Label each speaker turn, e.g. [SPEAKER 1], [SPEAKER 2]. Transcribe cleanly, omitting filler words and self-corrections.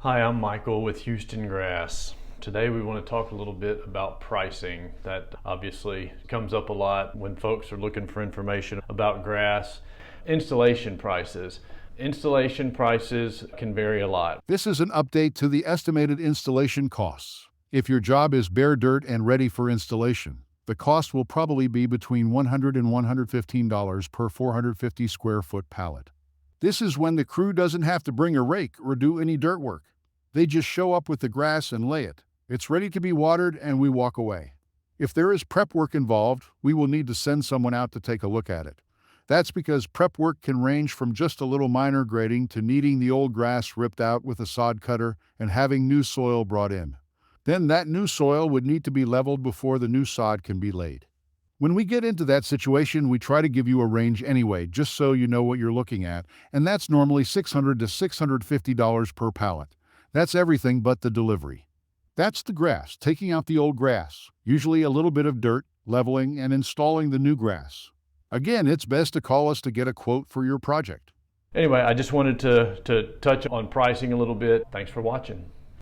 [SPEAKER 1] Hi, I'm Michael with Houston Grass. Today we want to talk a little bit about pricing. That obviously comes up a lot when folks are looking for information about grass. Installation prices. Installation prices can vary a lot.
[SPEAKER 2] This is an update to the estimated installation costs. If your job is bare dirt and ready for installation, the cost will probably be between $100 and $115 per 450 square foot pallet. This is when the crew doesn't have to bring a rake or do any dirt work. They just show up with the grass and lay it. It's ready to be watered and we walk away. If there is prep work involved, we will need to send someone out to take a look at it. That's because prep work can range from just a little minor grading to needing the old grass ripped out with a sod cutter and having new soil brought in. Then that new soil would need to be leveled before the new sod can be laid. When we get into that situation, we try to give you a range anyway, just so you know what you're looking at, and that's normally $600 to $650 per pallet. That's everything but the delivery. That's the grass, taking out the old grass, usually a little bit of dirt, leveling, and installing the new grass. Again, it's best to call us to get a quote for your project.
[SPEAKER 1] Anyway, I just wanted to touch on pricing a little bit. Thanks for watching.